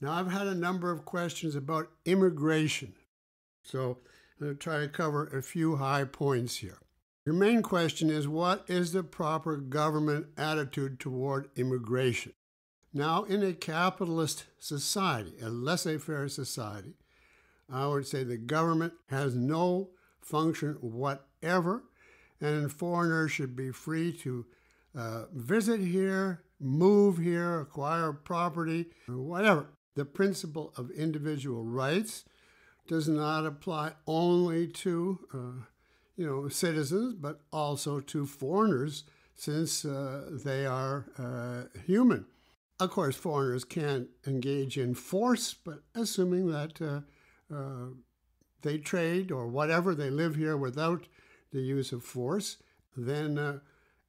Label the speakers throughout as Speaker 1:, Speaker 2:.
Speaker 1: Now, I've had a number of questions about immigration, so I'm going to try to cover a few high points here. Your main question is, what is the proper government attitude toward immigration? Now, in a capitalist society, a laissez-faire society, I would say the government has no function whatever, and foreigners should be free to visit here, move here, acquire property, or whatever. The principle of individual rights does not apply only to citizens, but also to foreigners, since they are human. Of course, foreigners can't engage in force, but assuming that they trade or whatever, they live here without the use of force, then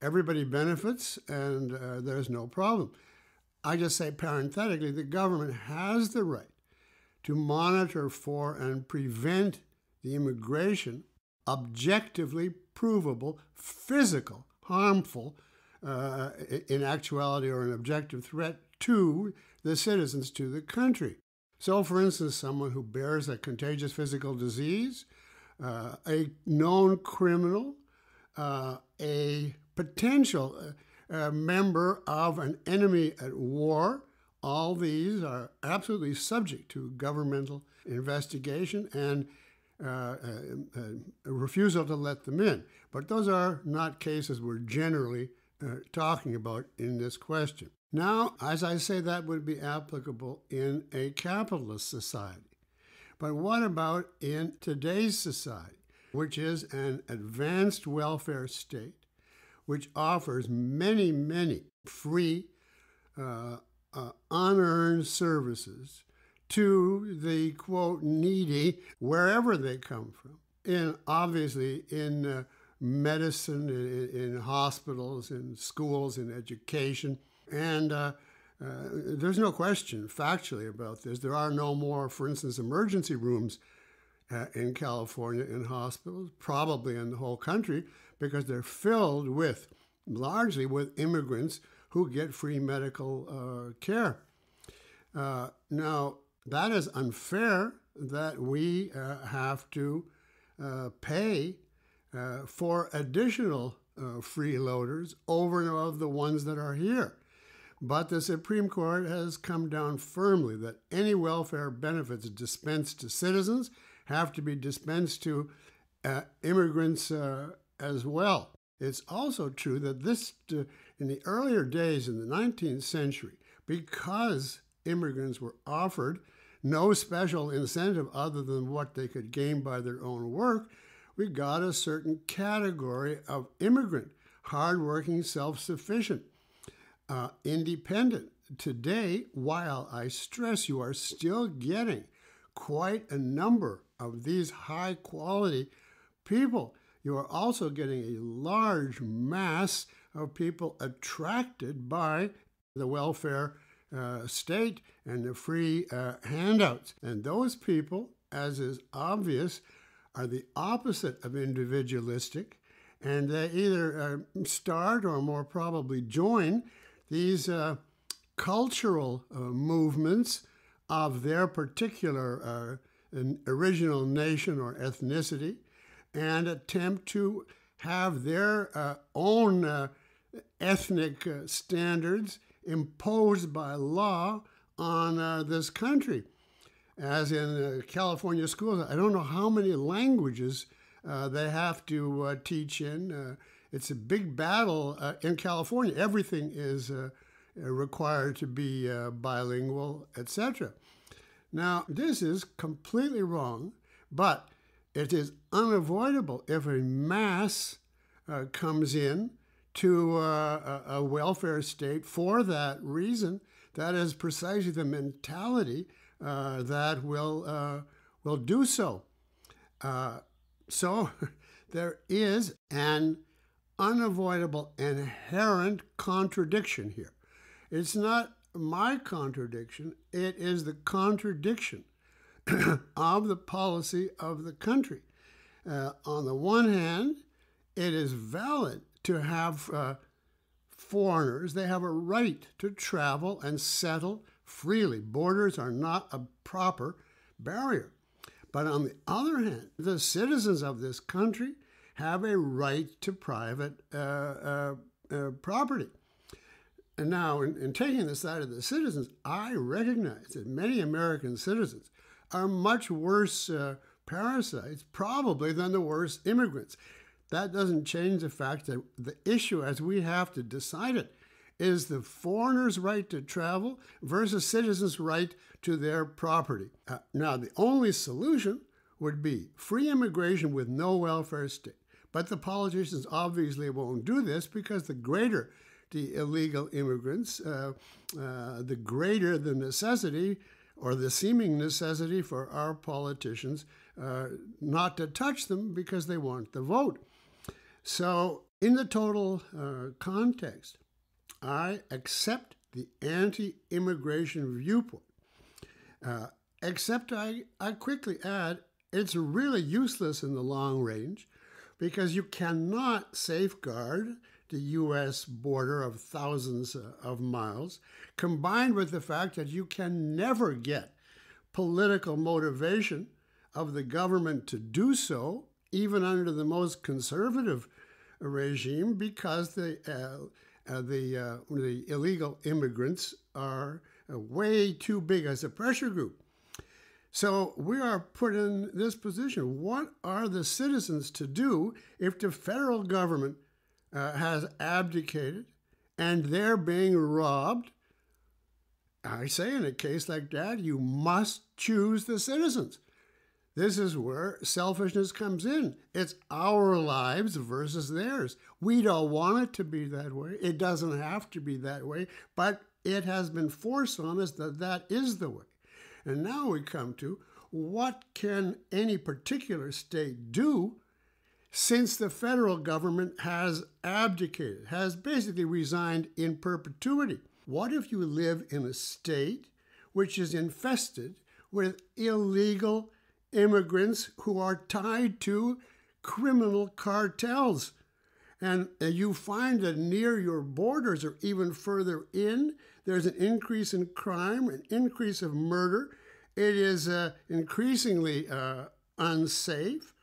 Speaker 1: everybody benefits and there's no problem. I just say parenthetically, the government has the right to monitor for and prevent the immigration objectively provable, physical, harmful, in actuality or an objective threat to the citizens, to the country. So, for instance, someone who bears a contagious physical disease, a known criminal, a potential member of an enemy at war, all these are absolutely subject to governmental investigation and a refusal to let them in. But those are not cases we're generally talking about in this question. Now, as I say, that would be applicable in a capitalist society. But what about in today's society, which is an advanced welfare state, which offers many, many free, unearned services to the, quote, needy, wherever they come from, obviously in medicine, in hospitals, in schools, in education. And there's no question factually about this. There are no more, for instance, emergency rooms in California in hospitals, probably in the whole country, because they're filled largely with immigrants who get free medical care. Now, that is unfair that we have to pay for additional freeloaders over and above the ones that are here. But the Supreme Court has come down firmly that any welfare benefits dispensed to citizens have to be dispensed to immigrants as well. It's also true that in the earlier days in the 19th century, because immigrants were offered no special incentive other than what they could gain by their own work, we got a certain category of immigrant, hardworking, self-sufficient, independent. Today, while I stress you are still getting quite a number of these high-quality people, you are also getting a large mass of people attracted by the welfare state and the free handouts. And those people, as is obvious, are the opposite of individualistic, and they either start or more probably join these cultural movements of their particular original nation or ethnicity, and attempt to have their own ethnic standards imposed by law on this country. As in California schools, I don't know how many languages they have to teach in. It's a big battle in California. Everything is required to be bilingual, etc. Now, this is completely wrong, but it is unavoidable if a mass comes in to a welfare state for that reason. That is precisely the mentality that will do so. So there is an unavoidable inherent contradiction here. It's not my contradiction, it is the contradiction of the policy of the country. On the one hand, it is valid to have foreigners. They have a right to travel and settle freely. Borders are not a proper barrier. But on the other hand, the citizens of this country have a right to private property. And now, in taking the side of the citizens, I recognize that many American citizens are much worse parasites, probably, than the worst immigrants. That doesn't change the fact that the issue, as we have to decide it, is the foreigner's right to travel versus citizens' right to their property. Now, the only solution would be free immigration with no welfare state. But the politicians obviously won't do this because the greater the illegal immigrants, the greater the necessity or the seeming necessity for our politicians not to touch them because they want the vote. So in the total context, I accept the anti-immigration viewpoint, except I quickly add it's really useless in the long range because you cannot safeguard the U.S. border of thousands of miles, combined with the fact that you can never get political motivation of the government to do so, even under the most conservative regime, because the illegal immigrants are way too big as a pressure group. So we are put in this position. What are the citizens to do if the federal government has abdicated and they're being robbed? I say in a case like that, you must choose the citizens. This is where selfishness comes in. It's our lives versus theirs. We don't want it to be that way. It doesn't have to be that way, but it has been forced on us that that is the way. And now we come to what can any particular state do since the federal government has abdicated, has basically resigned in perpetuity? What if you live in a state which is infested with illegal immigrants who are tied to criminal cartels? And you find that near your borders or even further in, there's an increase in crime, an increase of murder. It is increasingly unsafe.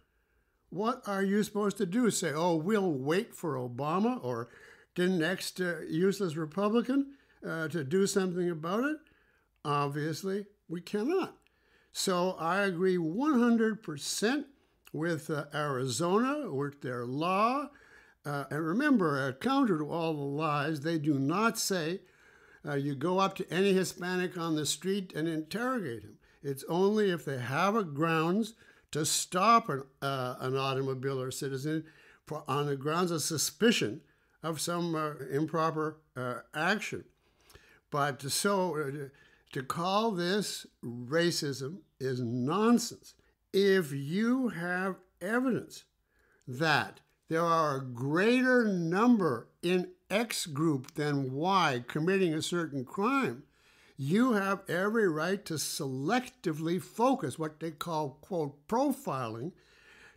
Speaker 1: What are you supposed to do? Say, oh, we'll wait for Obama or the next useless Republican to do something about it? Obviously, we cannot. So I agree 100% with Arizona, with their law. And remember, counter to all the lies, they do not say you go up to any Hispanic on the street and interrogate him. It's only if they have a grounds to stop an automobile or citizen on the grounds of suspicion of some improper action. But to call this racism is nonsense. If you have evidence that there are a greater number in X group than Y committing a certain crime, you have every right to selectively focus, what they call, quote, profiling,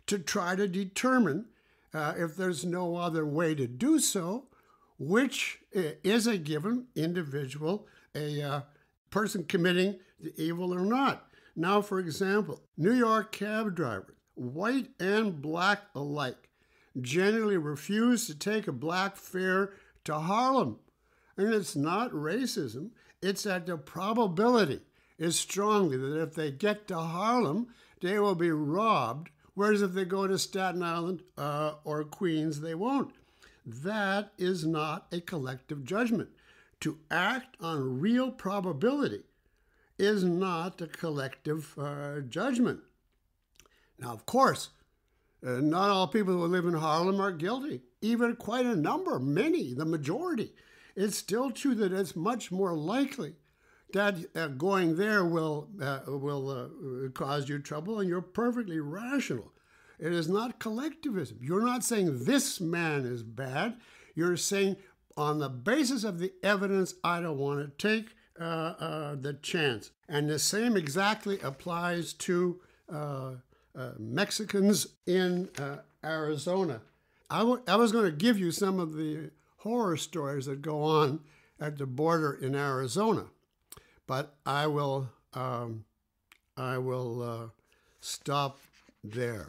Speaker 1: to try to determine, if there's no other way to do so, which is a given individual, a person committing the evil or not. Now, for example, New York cab drivers, white and black alike, generally refuse to take a black fare to Harlem. And it's not racism, it's that the probability is strongly that if they get to Harlem, they will be robbed, whereas if they go to Staten Island or Queens, they won't. That is not a collective judgment. To act on real probability is not a collective judgment. Now, of course, not all people who live in Harlem are guilty. Even quite a number, many, the majority. It's still true that it's much more likely that going there will cause you trouble, and you're perfectly rational. It is not collectivism. You're not saying this man is bad. You're saying on the basis of the evidence, I don't want to take the chance. And the same exactly applies to Mexicans in Arizona. I was going to give you some of the horror stories that go on at the border in Arizona, but I will stop there.